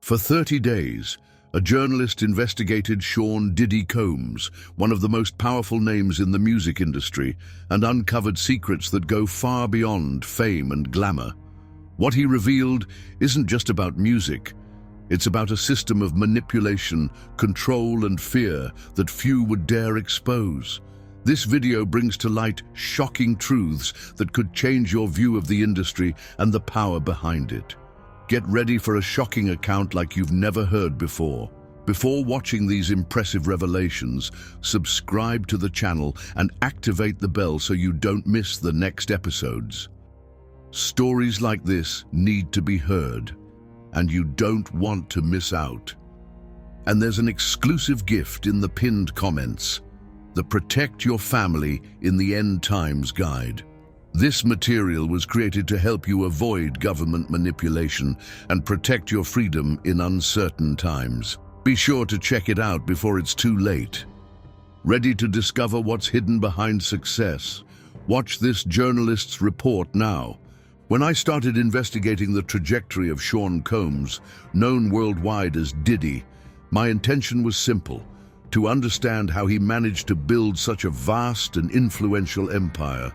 For 30 days, a journalist investigated Sean Diddy Combs, one of the most powerful names in the music industry, and uncovered secrets that go far beyond fame and glamour. What he revealed isn't just about music. It's about a system of manipulation, control, and fear that few would dare expose. This video brings to light shocking truths that could change your view of the industry and the power behind it. Get ready for a shocking account like you've never heard before. Before watching these impressive revelations, subscribe to the channel and activate the bell so you don't miss the next episodes. Stories like this need to be heard, and you don't want to miss out. And there's an exclusive gift in the pinned comments: the Protect Your Family in the End Times Guide. This material was created to help you avoid government manipulation and protect your freedom in uncertain times. Be sure to check it out before it's too late. Ready to discover what's hidden behind success? Watch this journalist's report now. When I started investigating the trajectory of Sean Combs, known worldwide as Diddy, my intention was simple: to understand how he managed to build such a vast and influential empire.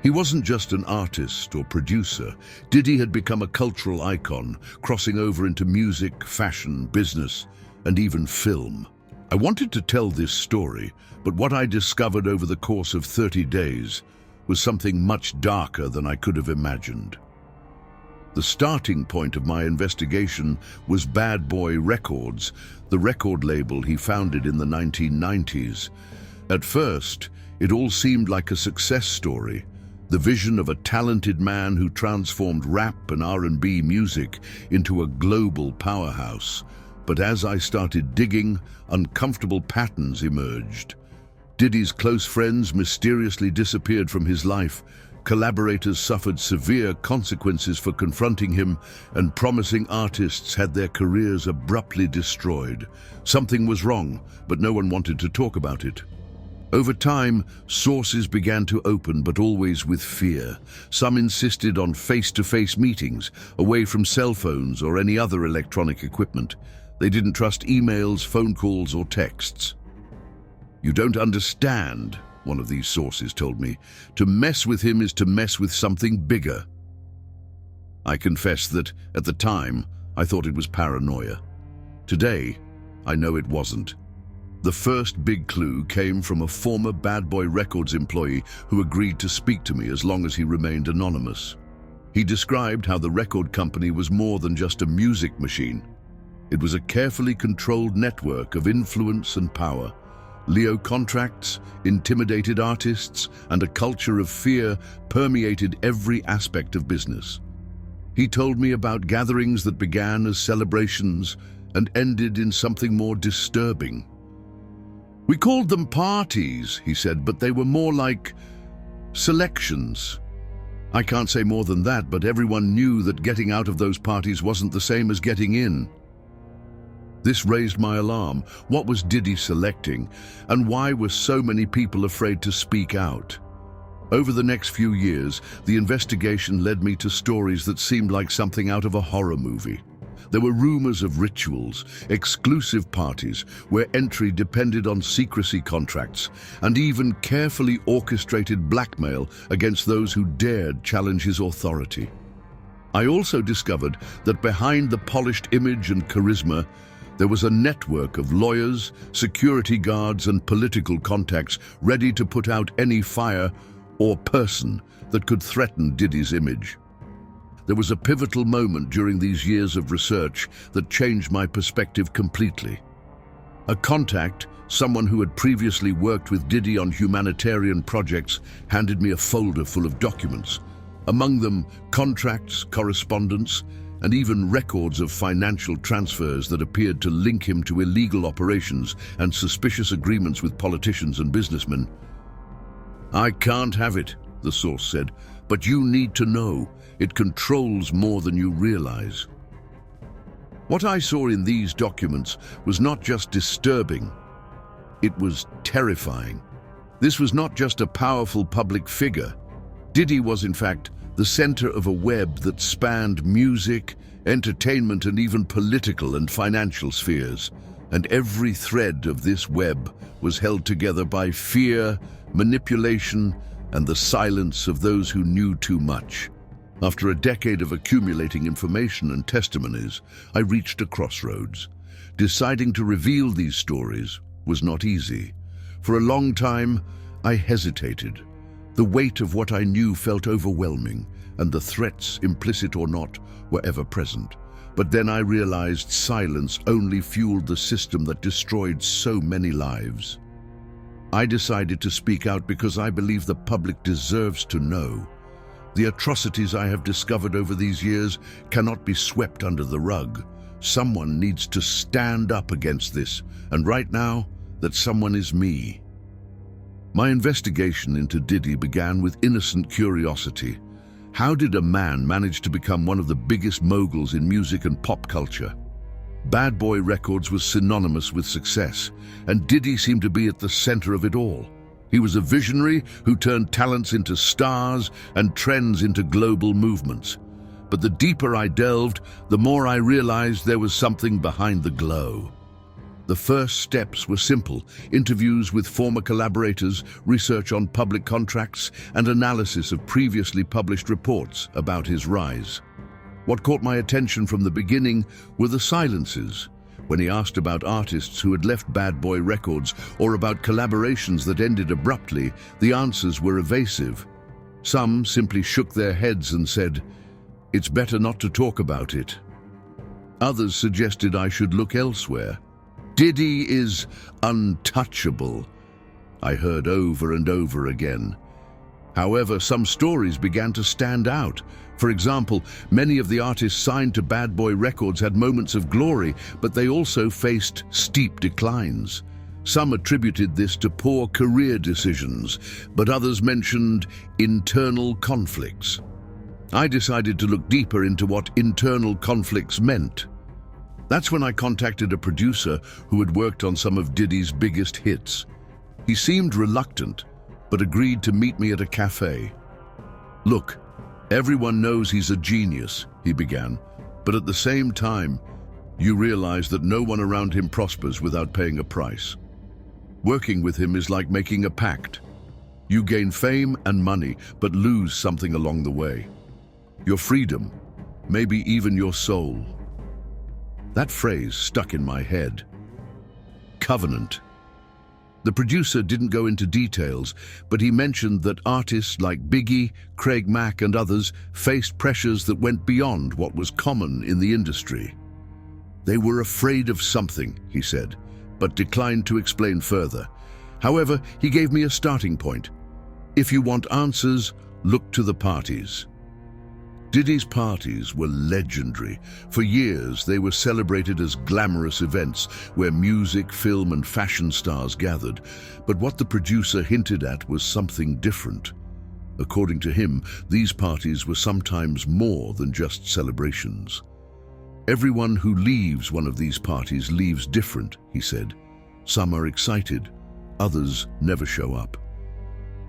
He wasn't just an artist or producer. Diddy had become a cultural icon, crossing over into music, fashion, business, and even film. I wanted to tell this story, but what I discovered over the course of 30 days was something much darker than I could have imagined. The starting point of my investigation was Bad Boy Records, the record label he founded in the 1990s. At first, it all seemed like a success story, the vision of a talented man who transformed rap and R&B music into a global powerhouse. But as I started digging, uncomfortable patterns emerged. Diddy's close friends mysteriously disappeared from his life, collaborators suffered severe consequences for confronting him, and promising artists had their careers abruptly destroyed. Something was wrong, but no one wanted to talk about it. Over time, sources began to open, but always with fear. Some insisted on face-to-face meetings, away from cell phones or any other electronic equipment. They didn't trust emails, phone calls, or texts. "You don't understand," one of these sources told me. "To mess with him is to mess with something bigger." I confess that, at the time, I thought it was paranoia. Today, I know it wasn't. The first big clue came from a former Bad Boy Records employee who agreed to speak to me as long as he remained anonymous. He described how the record company was more than just a music machine. It was a carefully controlled network of influence and power. Leo contracts, intimidated artists, and a culture of fear permeated every aspect of business. He told me about gatherings that began as celebrations and ended in something more disturbing. "We called them parties," he said, "but they were more like selections. I can't say more than that, but everyone knew that getting out of those parties wasn't the same as getting in." This raised my alarm. What was Diddy selecting, and why were so many people afraid to speak out? Over the next few years, the investigation led me to stories that seemed like something out of a horror movie. There were rumors of rituals, exclusive parties where entry depended on secrecy contracts, and even carefully orchestrated blackmail against those who dared challenge his authority. I also discovered that behind the polished image and charisma, there was a network of lawyers, security guards, and political contacts ready to put out any fire or person that could threaten Diddy's image. There was a pivotal moment during these years of research that changed my perspective completely. A contact, someone who had previously worked with Diddy on humanitarian projects, handed me a folder full of documents. Among them, contracts, correspondence, and even records of financial transfers that appeared to link him to illegal operations and suspicious agreements with politicians and businessmen. "I can't have it," the source said, "but you need to know. It controls more than you realize." What I saw in these documents was not just disturbing, it was terrifying. This was not just a powerful public figure. Diddy was, in fact, the center of a web that spanned music, entertainment, and even political and financial spheres. And every thread of this web was held together by fear, manipulation, and the silence of those who knew too much. After a decade of accumulating information and testimonies, I reached a crossroads. Deciding to reveal these stories was not easy. For a long time, I hesitated. The weight of what I knew felt overwhelming, and the threats, implicit or not, were ever present. But then I realized silence only fueled the system that destroyed so many lives. I decided to speak out because I believe the public deserves to know. The atrocities I have discovered over these years cannot be swept under the rug. Someone needs to stand up against this, and right now, that someone is me. My investigation into Diddy began with innocent curiosity. How did a man manage to become one of the biggest moguls in music and pop culture? Bad Boy Records was synonymous with success, and Diddy seemed to be at the center of it all. He was a visionary who turned talents into stars and trends into global movements. But the deeper I delved, the more I realized there was something behind the glow. The first steps were simple: interviews with former collaborators, research on public contracts, and analysis of previously published reports about his rise. What caught my attention from the beginning were the silences. When he asked about artists who had left Bad Boy Records or about collaborations that ended abruptly, the answers were evasive. Some simply shook their heads and said, "It's better not to talk about it." Others suggested I should look elsewhere. "Diddy is untouchable," I heard over and over again. However, some stories began to stand out. For example, many of the artists signed to Bad Boy Records had moments of glory, but they also faced steep declines. Some attributed this to poor career decisions, but others mentioned internal conflicts. I decided to look deeper into what internal conflicts meant. That's when I contacted a producer who had worked on some of Diddy's biggest hits. He seemed reluctant, but agreed to meet me at a cafe. "Look, everyone knows he's a genius," he began, "but at the same time, you realize that no one around him prospers without paying a price. Working with him is like making a pact. You gain fame and money, but lose something along the way. Your freedom, maybe even your soul." That phrase stuck in my head. Covenant. The producer didn't go into details, but he mentioned that artists like Biggie, Craig Mack, and others faced pressures that went beyond what was common in the industry. They were afraid of something, he said, but declined to explain further. However, he gave me a starting point. If you want answers, look to the parties. Diddy's parties were legendary. For years, they were celebrated as glamorous events where music, film, and fashion stars gathered. But what the producer hinted at was something different. According to him, these parties were sometimes more than just celebrations. Everyone who leaves one of these parties leaves different, he said. Some are excited, others never show up.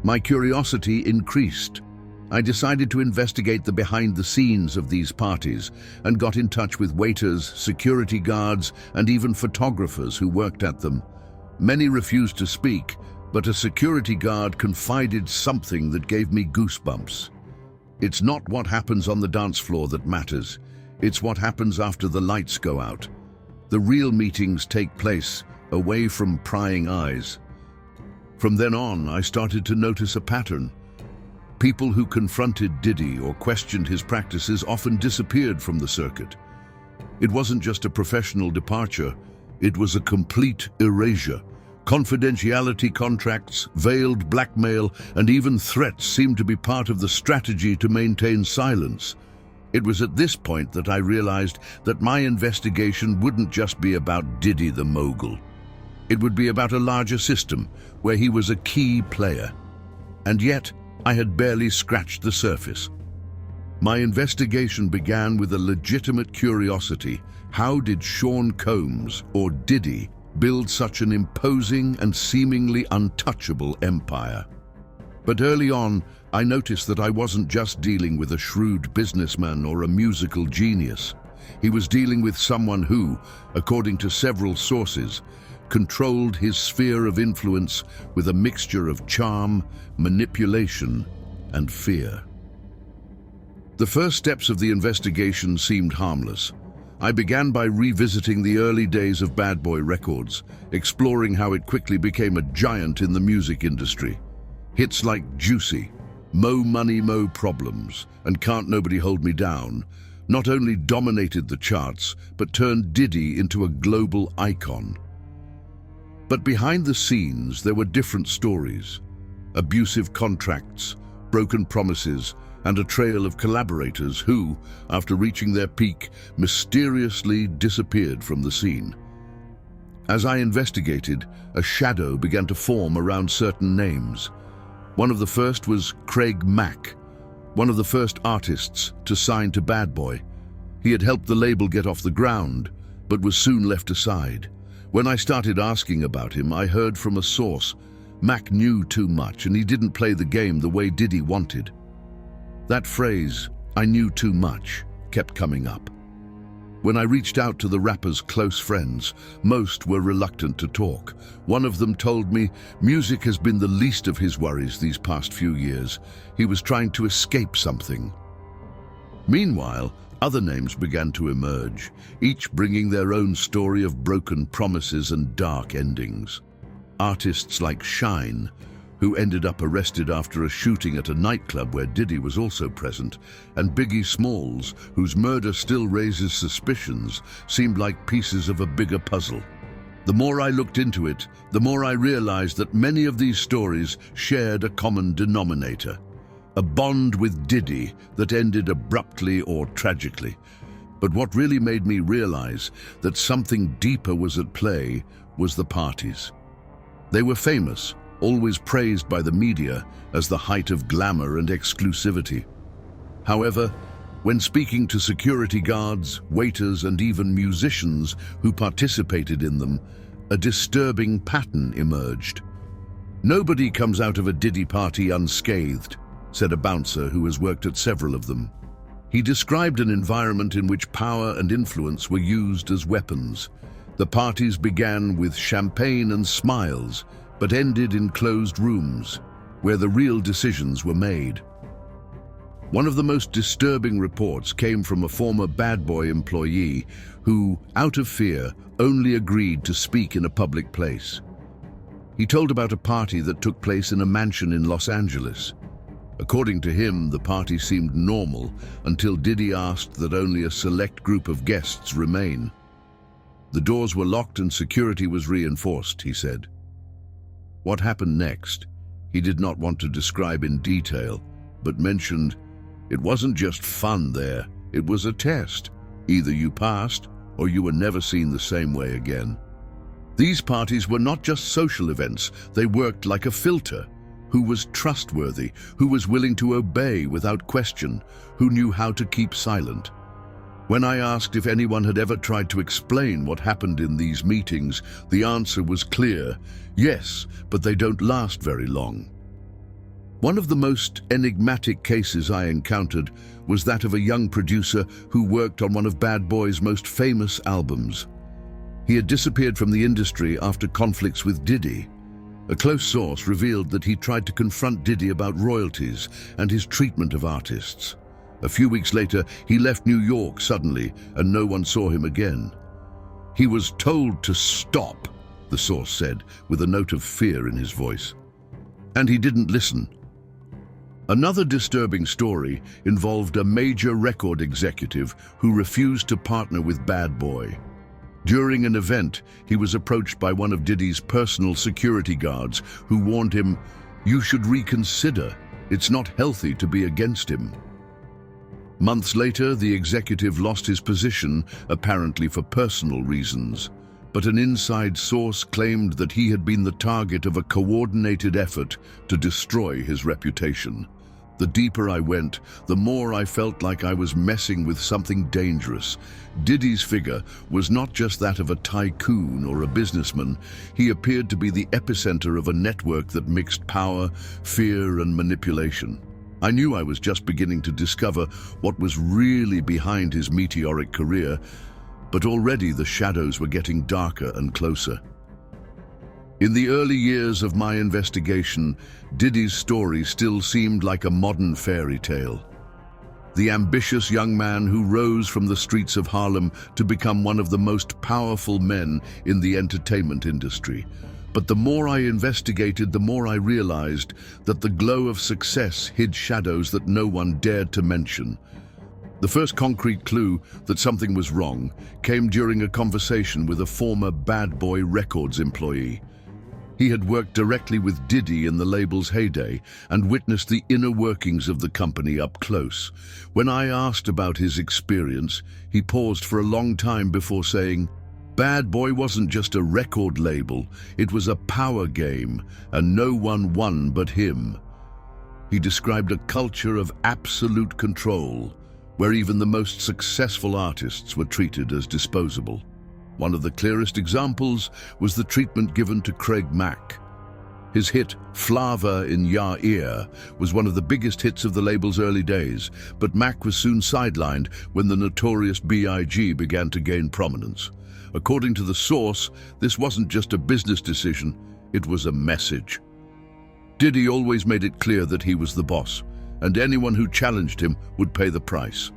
My curiosity increased. I decided to investigate the behind the scenes of these parties and got in touch with waiters, security guards, and even photographers who worked at them. Many refused to speak, but a security guard confided something that gave me goosebumps. "It's not what happens on the dance floor that matters. It's what happens after the lights go out. The real meetings take place away from prying eyes." From then on, I started to notice a pattern. People who confronted Diddy or questioned his practices often disappeared from the circuit. It wasn't just a professional departure, it was a complete erasure. Confidentiality contracts, veiled blackmail, and even threats seemed to be part of the strategy to maintain silence. It was at this point that I realized that my investigation wouldn't just be about Diddy the mogul. It would be about a larger system where he was a key player. And yet, I had barely scratched the surface. My investigation began with a legitimate curiosity. How did Sean Combs, or Diddy, build such an imposing and seemingly untouchable empire? But early on, I noticed that I wasn't just dealing with a shrewd businessman or a musical genius. He was dealing with someone who, according to several sources, controlled his sphere of influence with a mixture of charm, manipulation, and fear. The first steps of the investigation seemed harmless. I began by revisiting the early days of Bad Boy Records, exploring how it quickly became a giant in the music industry. Hits like Juicy, Mo Money Mo Problems, and Can't Nobody Hold Me Down not only dominated the charts, but turned Diddy into a global icon. But behind the scenes, there were different stories. Abusive contracts, broken promises, and a trail of collaborators who, after reaching their peak, mysteriously disappeared from the scene. As I investigated, a shadow began to form around certain names. One of the first was Craig Mack, one of the first artists to sign to Bad Boy. He had helped the label get off the ground, but was soon left aside. When I started asking about him, I heard from a source, Mack knew too much and he didn't play the game the way Diddy wanted. That phrase, "I knew too much," kept coming up. When I reached out to the rapper's close friends, most were reluctant to talk. One of them told me music has been the least of his worries these past few years. He was trying to escape something. Meanwhile, other names began to emerge, each bringing their own story of broken promises and dark endings. Artists like Shine, who ended up arrested after a shooting at a nightclub where Diddy was also present, and Biggie Smalls, whose murder still raises suspicions, seemed like pieces of a bigger puzzle. The more I looked into it, the more I realized that many of these stories shared a common denominator, a bond with Diddy that ended abruptly or tragically. But what really made me realize that something deeper was at play was the parties. They were famous, always praised by the media as the height of glamour and exclusivity. However, when speaking to security guards, waiters, and even musicians who participated in them, a disturbing pattern emerged. "Nobody comes out of a Diddy party unscathed," said a bouncer who has worked at several of them. He described an environment in which power and influence were used as weapons. The parties began with champagne and smiles, but ended in closed rooms, where the real decisions were made. One of the most disturbing reports came from a former Bad Boy employee who, out of fear, only agreed to speak in a public place. He told about a party that took place in a mansion in Los Angeles. According to him, the party seemed normal until Diddy asked that only a select group of guests remain. The doors were locked and security was reinforced, he said. What happened next, he did not want to describe in detail, but mentioned, "It wasn't just fun there, it was a test. Either you passed or you were never seen the same way again." These parties were not just social events, they worked like a filter. Who was trustworthy, who was willing to obey without question, who knew how to keep silent. When I asked if anyone had ever tried to explain what happened in these meetings, the answer was clear: yes, but they don't last very long. One of the most enigmatic cases I encountered was that of a young producer who worked on one of Bad Boy's most famous albums. He had disappeared from the industry after conflicts with Diddy. A close source revealed that he tried to confront Diddy about royalties and his treatment of artists. A few weeks later, he left New York suddenly, and no one saw him again. He was told to stop, the source said, with a note of fear in his voice. And he didn't listen. Another disturbing story involved a major record executive who refused to partner with Bad Boy. During an event, he was approached by one of Diddy's personal security guards who warned him, "You should reconsider. It's not healthy to be against him." Months later, the executive lost his position, apparently for personal reasons. But an inside source claimed that he had been the target of a coordinated effort to destroy his reputation. The deeper I went, the more I felt like I was messing with something dangerous. Diddy's figure was not just that of a tycoon or a businessman. He appeared to be the epicenter of a network that mixed power, fear, and manipulation. I knew I was just beginning to discover what was really behind his meteoric career, but already the shadows were getting darker and closer. In the early years of my investigation, Diddy's story still seemed like a modern fairy tale. The ambitious young man who rose from the streets of Harlem to become one of the most powerful men in the entertainment industry. But the more I investigated, the more I realized that the glow of success hid shadows that no one dared to mention. The first concrete clue that something was wrong came during a conversation with a former Bad Boy Records employee. He had worked directly with Diddy in the label's heyday and witnessed the inner workings of the company up close. When I asked about his experience, he paused for a long time before saying, "Bad Boy wasn't just a record label, it was a power game, and no one won but him." He described a culture of absolute control, where even the most successful artists were treated as disposable. One of the clearest examples was the treatment given to Craig Mack. His hit, Flava in Ya Ear, was one of the biggest hits of the label's early days, but Mack was soon sidelined when the notorious B.I.G. began to gain prominence. According to the source, this wasn't just a business decision, it was a message. Diddy always made it clear that he was the boss, and anyone who challenged him would pay the price.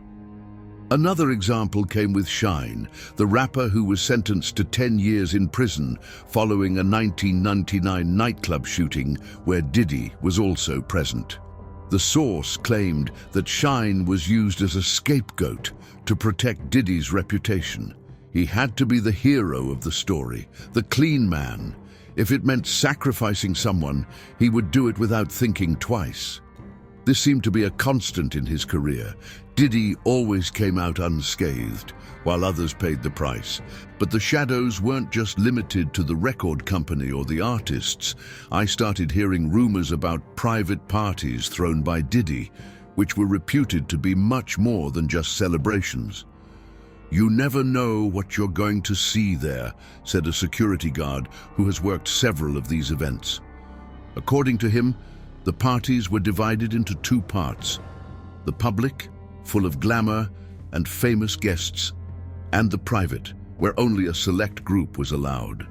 Another example came with Shyne, the rapper who was sentenced to 10 years in prison following a 1999 nightclub shooting where Diddy was also present. The source claimed that Shyne was used as a scapegoat to protect Diddy's reputation. He had to be the hero of the story, the clean man. If it meant sacrificing someone, he would do it without thinking twice. This seemed to be a constant in his career. Diddy always came out unscathed, while others paid the price. But the shadows weren't just limited to the record company or the artists. I started hearing rumors about private parties thrown by Diddy, which were reputed to be much more than just celebrations. "You never know what you're going to see there," said a security guard who has worked several of these events. According to him, the parties were divided into two parts: the public, full of glamour and famous guests, and the private, where only a select group was allowed.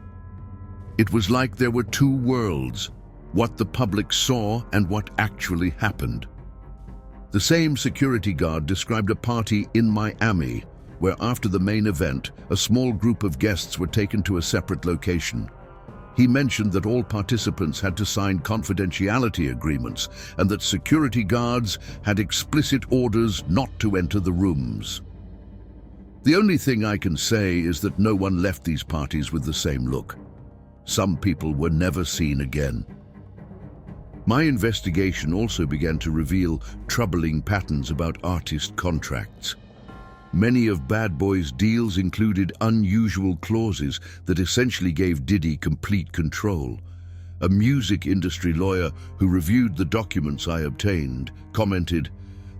It was like there were two worlds, what the public saw and what actually happened. The same security guard described a party in Miami, where after the main event, a small group of guests were taken to a separate location. He mentioned that all participants had to sign confidentiality agreements and that security guards had explicit orders not to enter the rooms. The only thing I can say is that no one left these parties with the same look. Some people were never seen again. My investigation also began to reveal troubling patterns about artist contracts. Many of Bad Boy's deals included unusual clauses that essentially gave Diddy complete control. A music industry lawyer who reviewed the documents I obtained commented,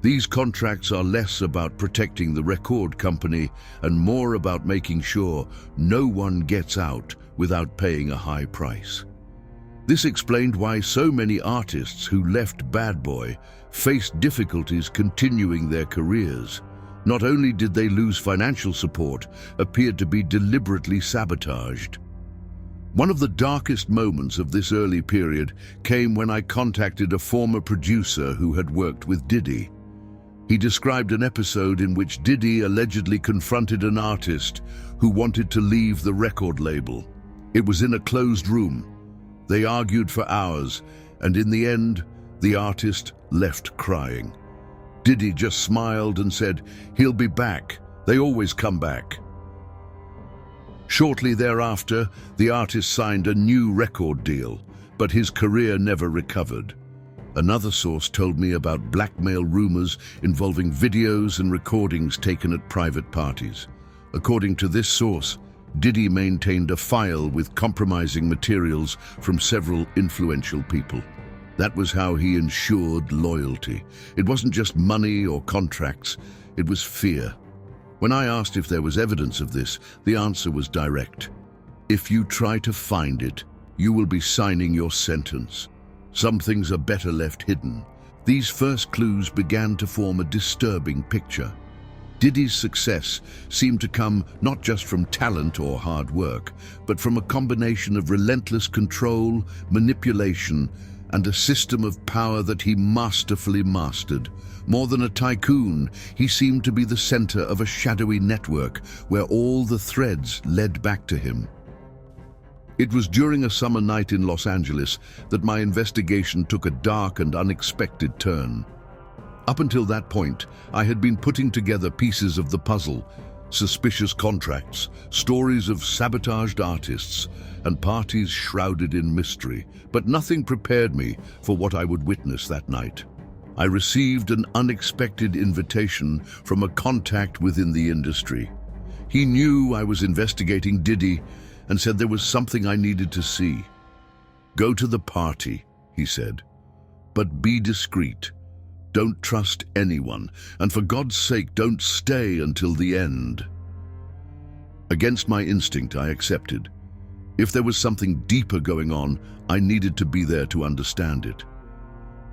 "These contracts are less about protecting the record company and more about making sure no one gets out without paying a high price." This explained why so many artists who left Bad Boy faced difficulties continuing their careers. Not only did they lose financial support, appeared to be deliberately sabotaged. One of the darkest moments of this early period came when I contacted a former producer who had worked with Diddy. He described an episode in which Diddy allegedly confronted an artist who wanted to leave the record label. It was in a closed room. They argued for hours, and in the end, the artist left crying. Diddy just smiled and said, "He'll be back. They always come back." Shortly thereafter, the artist signed a new record deal, but his career never recovered. Another source told me about blackmail rumors involving videos and recordings taken at private parties. According to this source, Diddy maintained a file with compromising materials from several influential people. That was how he ensured loyalty. It wasn't just money or contracts, it was fear. When I asked if there was evidence of this, the answer was direct. "If you try to find it, you will be signing your sentence. Some things are better left hidden." These first clues began to form a disturbing picture. Diddy's success seemed to come not just from talent or hard work, but from a combination of relentless control, manipulation, and a system of power that he masterfully mastered. More than a tycoon, he seemed to be the center of a shadowy network where all the threads led back to him. It was during a summer night in Los Angeles that my investigation took a dark and unexpected turn. Up until that point, I had been putting together pieces of the puzzle: suspicious contracts, stories of sabotaged artists, and parties shrouded in mystery. But nothing prepared me for what I would witness that night. I received an unexpected invitation from a contact within the industry. He knew I was investigating Diddy and said there was something I needed to see. "Go to the party," he said, "but be discreet. Don't trust anyone, and for God's sake, don't stay until the end." Against my instinct, I accepted. If there was something deeper going on, I needed to be there to understand it.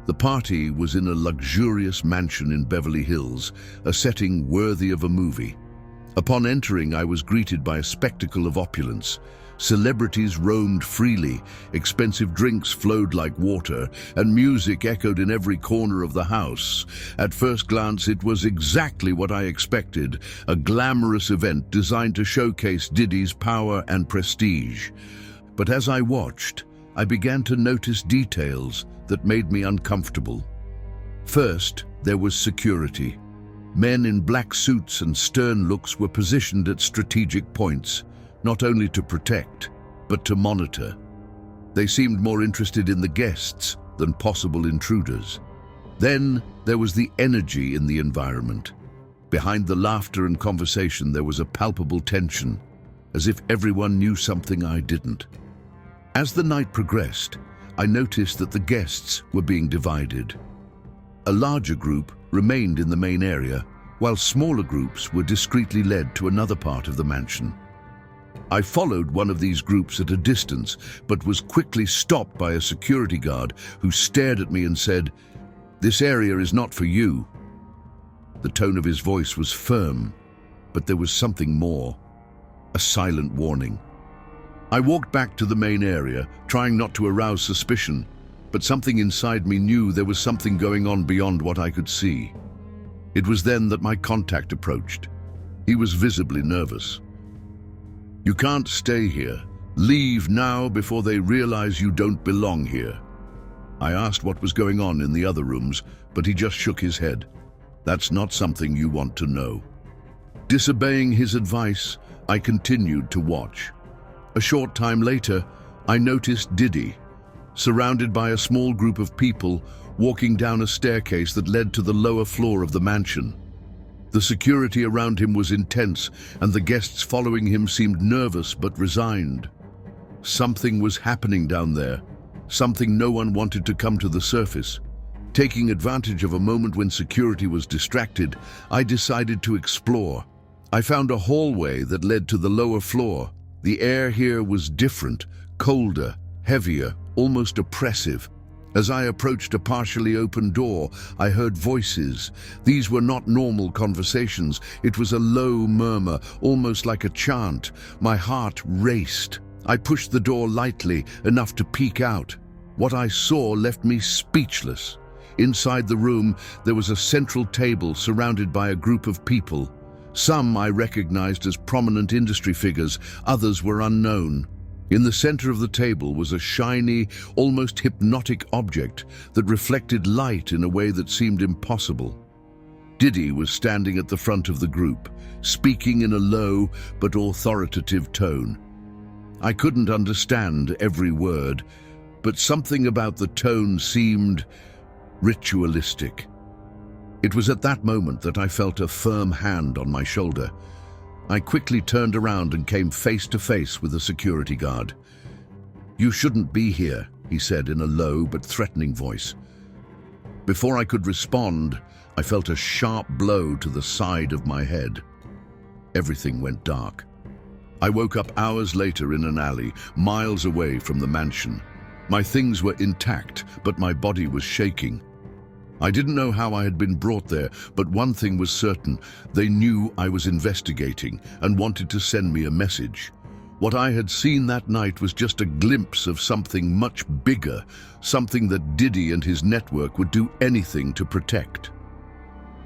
The party was in a luxurious mansion in Beverly Hills, a setting worthy of a movie. Upon entering, I was greeted by a spectacle of opulence. Celebrities roamed freely, expensive drinks flowed like water, and music echoed in every corner of the house. At first glance, it was exactly what I expected, a glamorous event designed to showcase Diddy's power and prestige. But as I watched, I began to notice details that made me uncomfortable. First, there was security. Men in black suits and stern looks were positioned at strategic points, not only to protect, but to monitor. They seemed more interested in the guests than possible intruders. Then there was the energy in the environment. Behind the laughter and conversation, there was a palpable tension, as if everyone knew something I didn't. As the night progressed, I noticed that the guests were being divided. A larger group remained in the main area, while smaller groups were discreetly led to another part of the mansion. I followed one of these groups at a distance, but was quickly stopped by a security guard who stared at me and said, "This area is not for you." The tone of his voice was firm, but there was something more, a silent warning. I walked back to the main area, trying not to arouse suspicion, but something inside me knew there was something going on beyond what I could see. It was then that my contact approached. He was visibly nervous. "You can't stay here. Leave now before they realize you don't belong here." I asked what was going on in the other rooms, but he just shook his head. "That's not something you want to know." Disobeying his advice, I continued to watch. A short time later, I noticed Diddy, surrounded by a small group of people, walking down a staircase that led to the lower floor of the mansion. The security around him was intense, and the guests following him seemed nervous but resigned. Something was happening down there, something no one wanted to come to the surface. Taking advantage of a moment when security was distracted, I decided to explore. I found a hallway that led to the lower floor. The air here was different, colder, heavier, almost oppressive. As I approached a partially open door, I heard voices. These were not normal conversations. It was a low murmur, almost like a chant. My heart raced. I pushed the door lightly, enough to peek out. What I saw left me speechless. Inside the room, there was a central table surrounded by a group of people. Some I recognized as prominent industry figures, others were unknown. In the center of the table was a shiny, almost hypnotic object that reflected light in a way that seemed impossible. Diddy was standing at the front of the group, speaking in a low but authoritative tone. I couldn't understand every word, but something about the tone seemed ritualistic. It was at that moment that I felt a firm hand on my shoulder. I quickly turned around and came face to face with a security guard. "You shouldn't be here," he said in a low but threatening voice. Before I could respond, I felt a sharp blow to the side of my head. Everything went dark. I woke up hours later in an alley, miles away from the mansion. My things were intact, but my body was shaking. I didn't know how I had been brought there, but one thing was certain: they knew I was investigating and wanted to send me a message. What I had seen that night was just a glimpse of something much bigger, something that Diddy and his network would do anything to protect.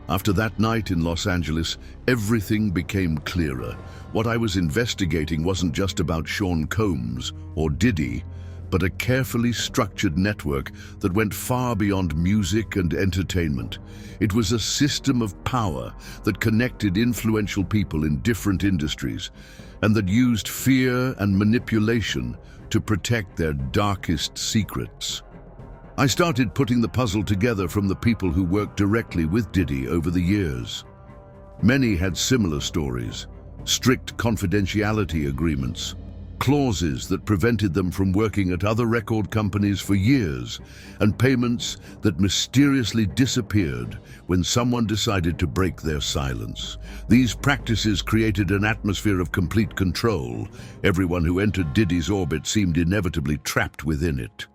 After that night in Los Angeles, everything became clearer. What I was investigating wasn't just about Sean Combs or Diddy, but a carefully structured network that went far beyond music and entertainment. It was a system of power that connected influential people in different industries, and that used fear and manipulation to protect their darkest secrets. I started putting the puzzle together from the people who worked directly with Diddy over the years. Many had similar stories: strict confidentiality agreements, clauses that prevented them from working at other record companies for years, and payments that mysteriously disappeared when someone decided to break their silence. These practices created an atmosphere of complete control. Everyone who entered Diddy's orbit seemed inevitably trapped within it.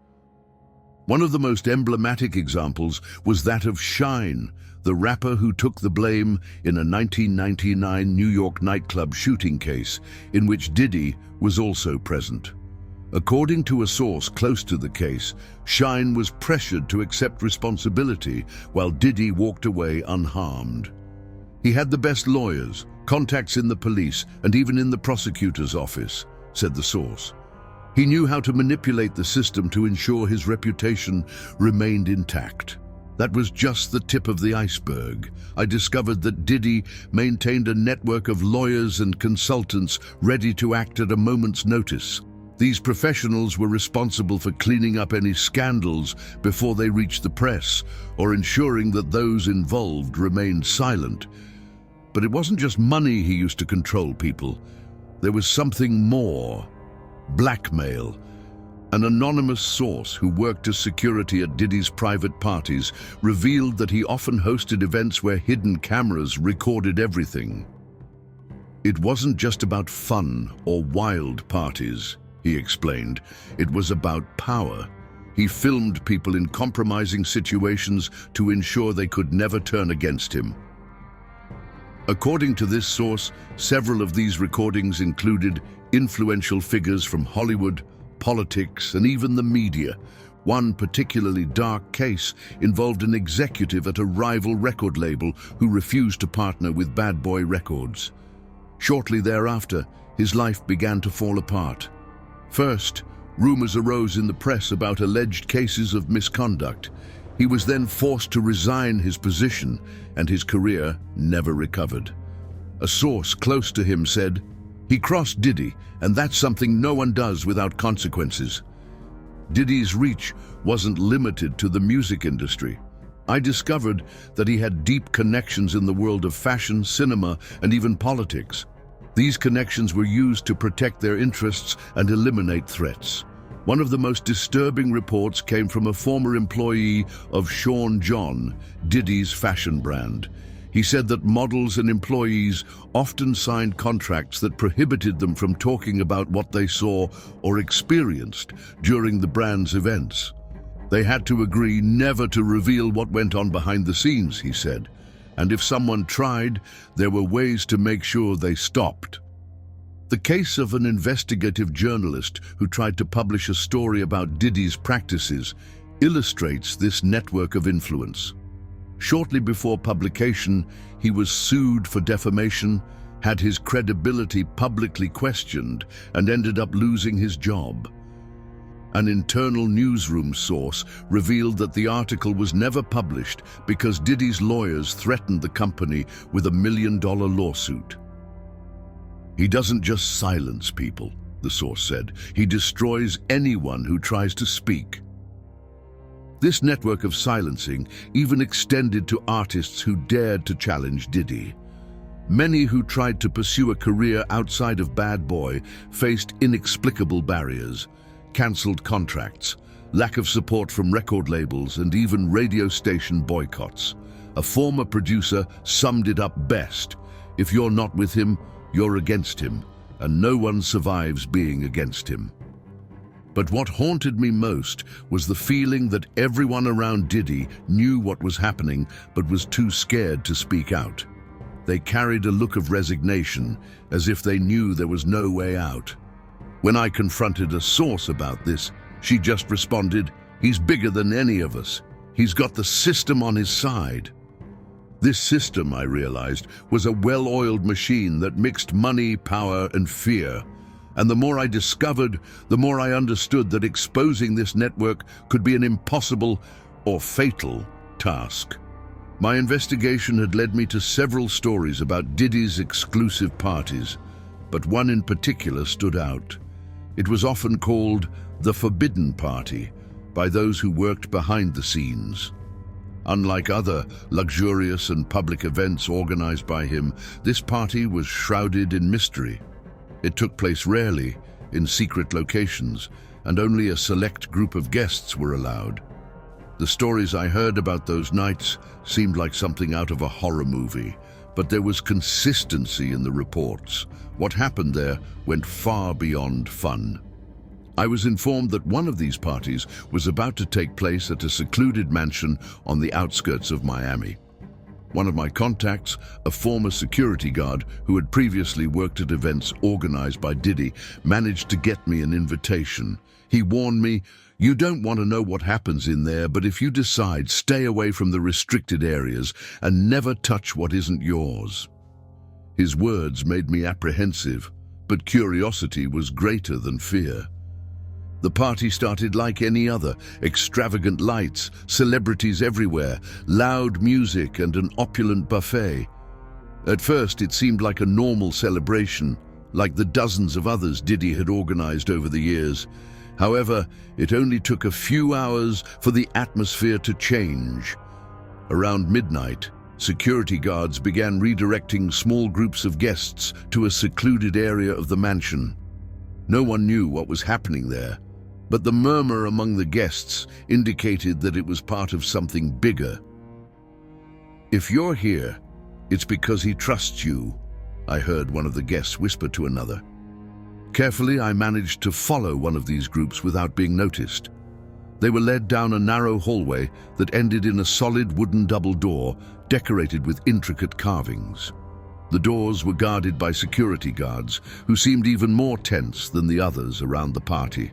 One of the most emblematic examples was that of Shine, the rapper who took the blame in a 1999 New York nightclub shooting case in which Diddy was also present. According to a source close to the case, Shine was pressured to accept responsibility while Diddy walked away unharmed. He had the best lawyers, contacts in the police, and even in the prosecutor's office, said the source. He knew how to manipulate the system to ensure his reputation remained intact. That was just the tip of the iceberg. I discovered that Diddy maintained a network of lawyers and consultants ready to act at a moment's notice. These professionals were responsible for cleaning up any scandals before they reached the press, or ensuring that those involved remained silent. But it wasn't just money he used to control people. There was something more: blackmail. An anonymous source who worked as security at Diddy's private parties revealed that he often hosted events where hidden cameras recorded everything. It wasn't just about fun or wild parties, he explained. It was about power. He filmed people in compromising situations to ensure they could never turn against him. According to this source, several of these recordings included influential figures from Hollywood, politics, and even the media. One particularly dark case involved an executive at a rival record label who refused to partner with Bad Boy Records. Shortly thereafter, his life began to fall apart. First, rumors arose in the press about alleged cases of misconduct. He was then forced to resign his position, and his career never recovered. A source close to him said, "He crossed Diddy, and that's something no one does without consequences." Diddy's reach wasn't limited to the music industry. I discovered that he had deep connections in the world of fashion, cinema, and even politics. These connections were used to protect their interests and eliminate threats. One of the most disturbing reports came from a former employee of Sean John, Diddy's fashion brand. He said that models and employees often signed contracts that prohibited them from talking about what they saw or experienced during the brand's events. They had to agree never to reveal what went on behind the scenes, he said. And if someone tried, there were ways to make sure they stopped. The case of an investigative journalist who tried to publish a story about Diddy's practices illustrates this network of influence. Shortly before publication, he was sued for defamation, had his credibility publicly questioned, and ended up losing his job. An internal newsroom source revealed that the article was never published because Diddy's lawyers threatened the company with $1 million lawsuit. "He doesn't just silence people," the source said. "He destroys anyone who tries to speak." This network of silencing even extended to artists who dared to challenge Diddy. Many who tried to pursue a career outside of Bad Boy faced inexplicable barriers: cancelled contracts, lack of support from record labels, and even radio station boycotts. A former producer summed it up best: "If you're not with him, you're against him, and no one survives being against him." But what haunted me most was the feeling that everyone around Diddy knew what was happening but was too scared to speak out. They carried a look of resignation, as if they knew there was no way out. When I confronted a source about this, she just responded, "He's bigger than any of us. He's got the system on his side." This system, I realized, was a well-oiled machine that mixed money, power, and fear. And the more I discovered, the more I understood that exposing this network could be an impossible or fatal task. My investigation had led me to several stories about Diddy's exclusive parties, but one in particular stood out. It was often called the Forbidden Party by those who worked behind the scenes. Unlike other luxurious and public events organized by him, this party was shrouded in mystery. It took place rarely, in secret locations, and only a select group of guests were allowed. The stories I heard about those nights seemed like something out of a horror movie, but there was consistency in the reports. What happened there went far beyond fun. I was informed that one of these parties was about to take place at a secluded mansion on the outskirts of Miami. One of my contacts, a former security guard who had previously worked at events organized by Diddy, managed to get me an invitation. He warned me, "You don't want to know what happens in there, but if you decide, stay away from the restricted areas and never touch what isn't yours." His words made me apprehensive, but curiosity was greater than fear. The party started like any other: extravagant lights, celebrities everywhere, loud music, and an opulent buffet. At first, it seemed like a normal celebration, like the dozens of others Diddy had organized over the years. However, it only took a few hours for the atmosphere to change. Around midnight, security guards began redirecting small groups of guests to a secluded area of the mansion. No one knew what was happening there, but the murmur among the guests indicated that it was part of something bigger. "If you're here, it's because he trusts you," I heard one of the guests whisper to another. Carefully, I managed to follow one of these groups without being noticed. They were led down a narrow hallway that ended in a solid wooden double door decorated with intricate carvings. The doors were guarded by security guards who seemed even more tense than the others around the party.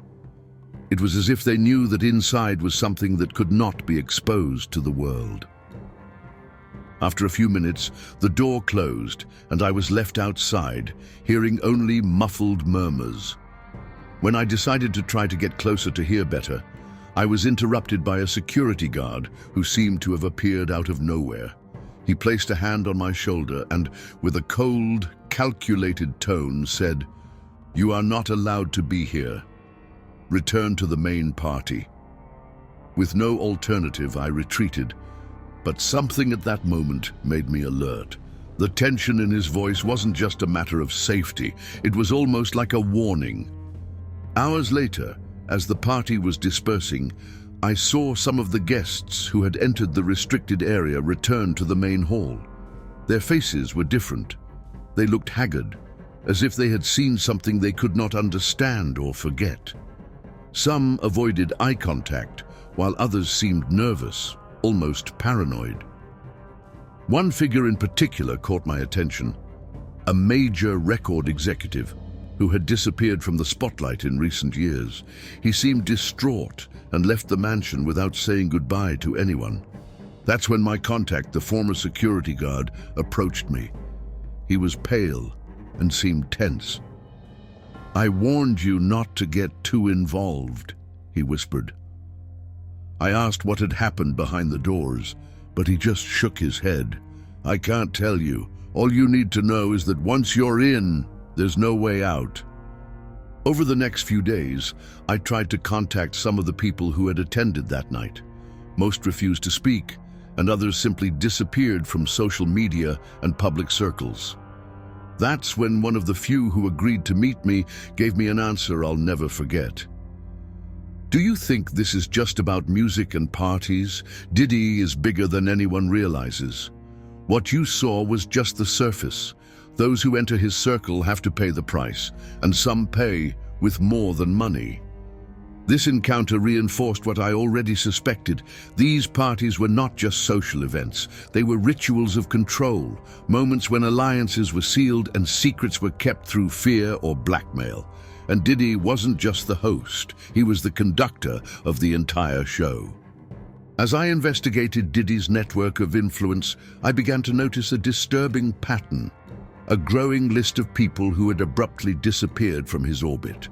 It was as if they knew that inside was something that could not be exposed to the world. After a few minutes, the door closed and I was left outside, hearing only muffled murmurs. When I decided to try to get closer to hear better, I was interrupted by a security guard who seemed to have appeared out of nowhere. He placed a hand on my shoulder and, with a cold, calculated tone, said, "You are not allowed to be here. Return to the main party." With no alternative, I retreated, but something at that moment made me alert. The tension in his voice wasn't just a matter of safety, it was almost like a warning. Hours later, as the party was dispersing, I saw some of the guests who had entered the restricted area return to the main hall. Their faces were different. They looked haggard, as if they had seen something they could not understand or forget. Some avoided eye contact, while others seemed nervous, almost paranoid. One figure in particular caught my attention: a major record executive who had disappeared from the spotlight in recent years. He seemed distraught and left the mansion without saying goodbye to anyone. That's when my contact, the former security guard, approached me. He was pale and seemed tense. "I warned you not to get too involved," he whispered. I asked what had happened behind the doors, but he just shook his head. "I can't tell you. All you need to know is that once you're in, there's no way out." Over the next few days, I tried to contact some of the people who had attended that night. Most refused to speak, and others simply disappeared from social media and public circles. That's when one of the few who agreed to meet me gave me an answer I'll never forget. "Do you think this is just about music and parties? Diddy is bigger than anyone realizes. What you saw was just the surface. Those who enter his circle have to pay the price, and some pay with more than money." This encounter reinforced what I already suspected. These parties were not just social events. They were rituals of control, moments when alliances were sealed and secrets were kept through fear or blackmail. And Diddy wasn't just the host, he was the conductor of the entire show. As I investigated Diddy's network of influence, I began to notice a disturbing pattern, a growing list of people who had abruptly disappeared from his orbit.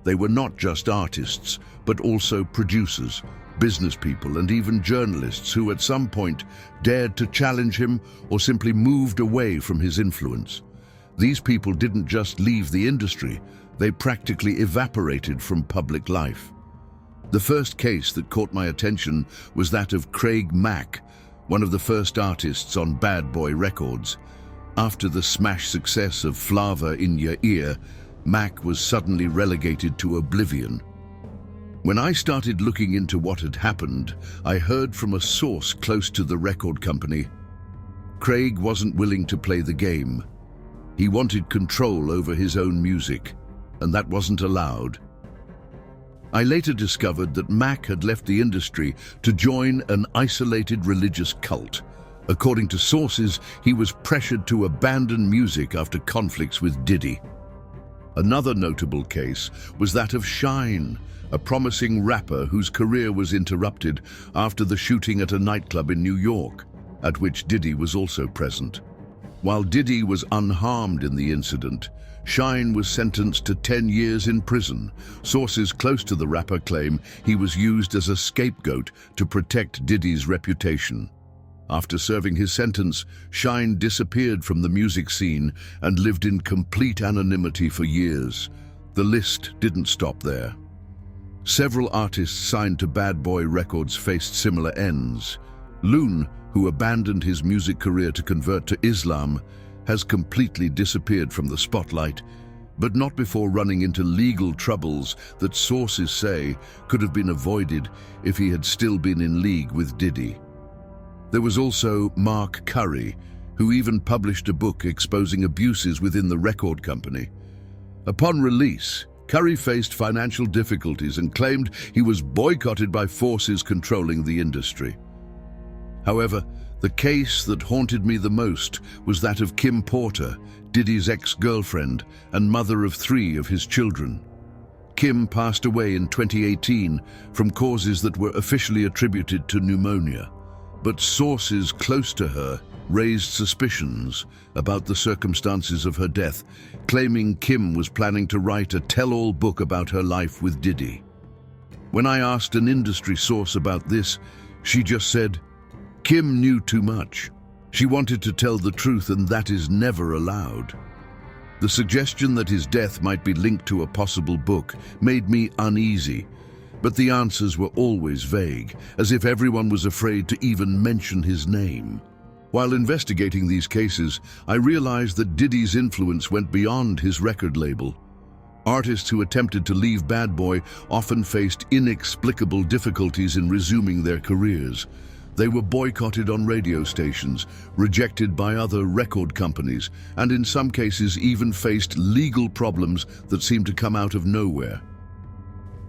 They were not just artists, but also producers, business people, and even journalists who at some point dared to challenge him or simply moved away from his influence. These people didn't just leave the industry, they practically evaporated from public life. The first case that caught my attention was that of Craig Mack, one of the first artists on Bad Boy Records. After the smash success of Flava in Your Ear, Mack was suddenly relegated to oblivion. When I started looking into what had happened, I heard from a source close to the record company. Craig wasn't willing to play the game. He wanted control over his own music, and that wasn't allowed. I later discovered that Mack had left the industry to join an isolated religious cult. According to sources, he was pressured to abandon music after conflicts with Diddy. Another notable case was that of Shine, a promising rapper whose career was interrupted after the shooting at a nightclub in New York, at which Diddy was also present. While Diddy was unharmed in the incident, Shine was sentenced to 10 years in prison. Sources close to the rapper claim he was used as a scapegoat to protect Diddy's reputation. After serving his sentence, Shine disappeared from the music scene and lived in complete anonymity for years. The list didn't stop there. Several artists signed to Bad Boy Records faced similar ends. Loon, who abandoned his music career to convert to Islam, has completely disappeared from the spotlight, but not before running into legal troubles that sources say could have been avoided if he had still been in league with Diddy. There was also Mark Curry, who even published a book exposing abuses within the record company. Upon release, Curry faced financial difficulties and claimed he was boycotted by forces controlling the industry. However, the case that haunted me the most was that of Kim Porter, Diddy's ex-girlfriend and mother of 3 of his children. Kim passed away in 2018 from causes that were officially attributed to pneumonia. But sources close to her raised suspicions about the circumstances of her death, claiming Kim was planning to write a tell-all book about her life with Diddy. When I asked an industry source about this, she just said, "Kim knew too much. She wanted to tell the truth, and that is never allowed." The suggestion that his death might be linked to a possible book made me uneasy, but the answers were always vague, as if everyone was afraid to even mention his name. While investigating these cases, I realized that Diddy's influence went beyond his record label. Artists who attempted to leave Bad Boy often faced inexplicable difficulties in resuming their careers. They were boycotted on radio stations, rejected by other record companies, and in some cases even faced legal problems that seemed to come out of nowhere.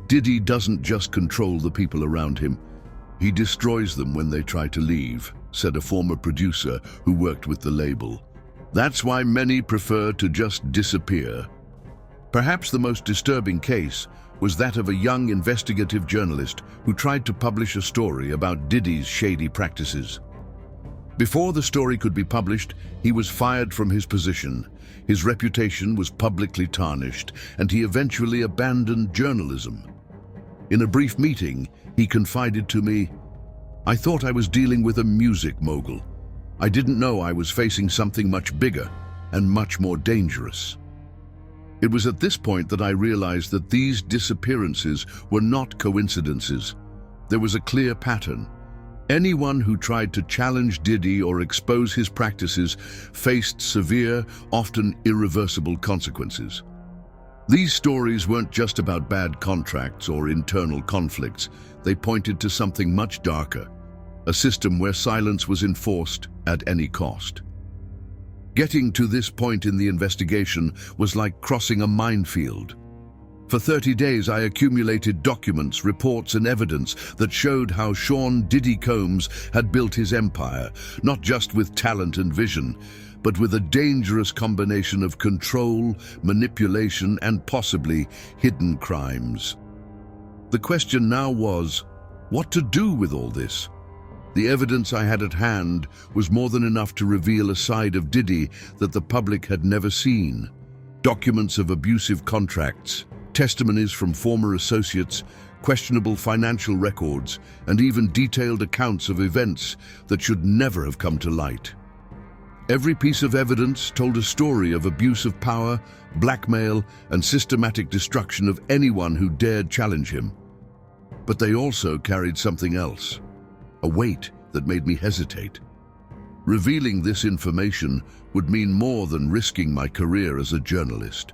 Diddy doesn't just control the people around him, he destroys them when they try to leave, said a former producer who worked with the label. That's why many prefer to just disappear. Perhaps the most disturbing case was that of a young investigative journalist who tried to publish a story about Diddy's shady practices. Before the story could be published, he was fired from his position. His reputation was publicly tarnished, and he eventually abandoned journalism. In a brief meeting, he confided to me, "I thought I was dealing with a music mogul. I didn't know I was facing something much bigger and much more dangerous." It was at this point that I realized that these disappearances were not coincidences. There was a clear pattern. Anyone who tried to challenge Diddy or expose his practices faced severe, often irreversible consequences. These stories weren't just about bad contracts or internal conflicts. They pointed to something much darker, a system where silence was enforced at any cost. Getting to this point in the investigation was like crossing a minefield. For 30 days, I accumulated documents, reports, and evidence that showed how Sean Diddy Combs had built his empire, not just with talent and vision, but with a dangerous combination of control, manipulation, and possibly hidden crimes. The question now was, what to do with all this? The evidence I had at hand was more than enough to reveal a side of Diddy that the public had never seen. Documents of abusive contracts, testimonies from former associates, questionable financial records, and even detailed accounts of events that should never have come to light. Every piece of evidence told a story of abuse of power, blackmail, and systematic destruction of anyone who dared challenge him. But they also carried something else, a weight that made me hesitate. Revealing this information would mean more than risking my career as a journalist.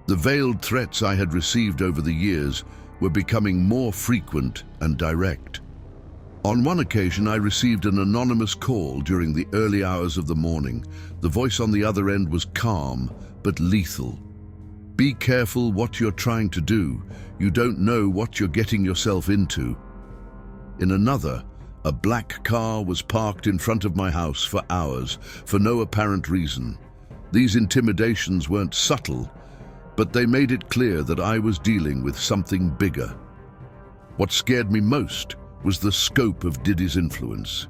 The veiled threats I had received over the years were becoming more frequent and direct. On one occasion, I received an anonymous call during the early hours of the morning. The voice on the other end was calm, but lethal. "Be careful what you're trying to do. You don't know what you're getting yourself into." In another, a black car was parked in front of my house for hours, for no apparent reason. These intimidations weren't subtle, but they made it clear that I was dealing with something bigger. What scared me most was the scope of Diddy's influence.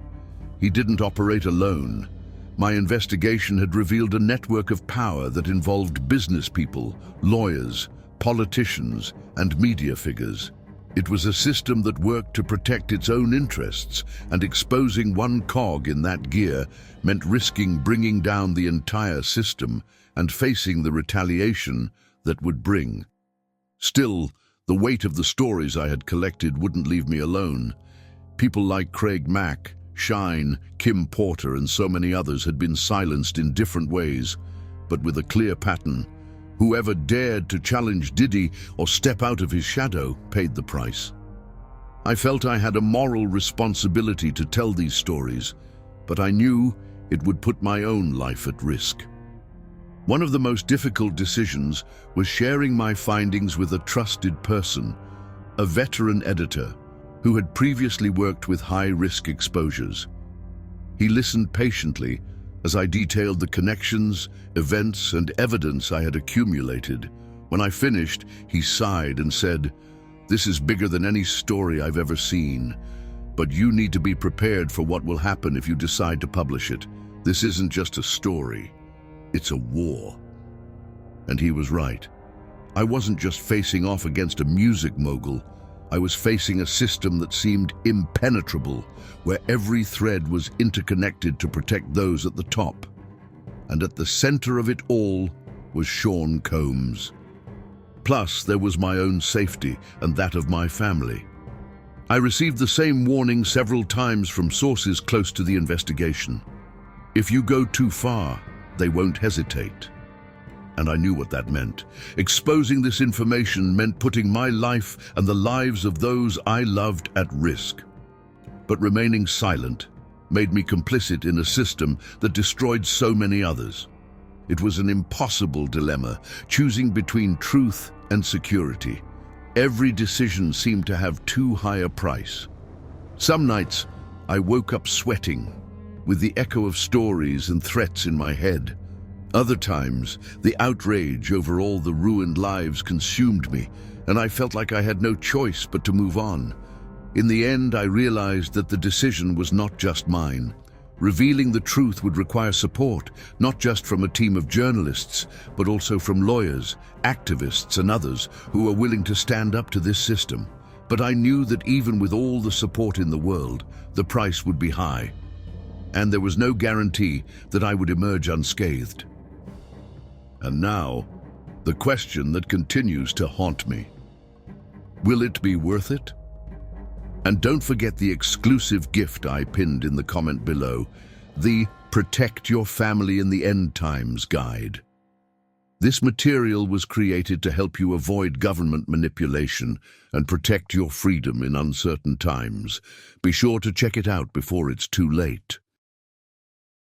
He didn't operate alone. My investigation had revealed a network of power that involved business people, lawyers, politicians, and media figures. It was a system that worked to protect its own interests, and exposing one cog in that gear meant risking bringing down the entire system and facing the retaliation that would bring. Still, the weight of the stories I had collected wouldn't leave me alone. People like Craig Mack, Shine, Kim Porter, and so many others had been silenced in different ways, but with a clear pattern. Whoever dared to challenge Diddy or step out of his shadow paid the price. I felt I had a moral responsibility to tell these stories, but I knew it would put my own life at risk. One of the most difficult decisions was sharing my findings with a trusted person, a veteran editor who had previously worked with high-risk exposures. He listened patiently as I detailed the connections, events, and evidence I had accumulated. When I finished, he sighed and said, "This is bigger than any story I've ever seen, but you need to be prepared for what will happen if you decide to publish it. This isn't just a story. It's a war." And he was right. I wasn't just facing off against a music mogul. I was facing a system that seemed impenetrable, where every thread was interconnected to protect those at the top. And at the center of it all was Sean Combs. Plus, there was my own safety and that of my family. I received the same warning several times from sources close to the investigation. If you go too far, they won't hesitate. And I knew what that meant. Exposing this information meant putting my life and the lives of those I loved at risk. But remaining silent made me complicit in a system that destroyed so many others. It was an impossible dilemma, choosing between truth and security. Every decision seemed to have too high a price. Some nights, I woke up sweating, with the echo of stories and threats in my head. Other times, the outrage over all the ruined lives consumed me, and I felt like I had no choice but to move on. In the end, I realized that the decision was not just mine. Revealing the truth would require support, not just from a team of journalists, but also from lawyers, activists, and others who were willing to stand up to this system. But I knew that even with all the support in the world, the price would be high. And there was no guarantee that I would emerge unscathed. And now, the question that continues to haunt me. Will it be worth it? And don't forget the exclusive gift I pinned in the comment below, the Protect Your Family in the End Times guide. This material was created to help you avoid government manipulation and protect your freedom in uncertain times. Be sure to check it out before it's too late.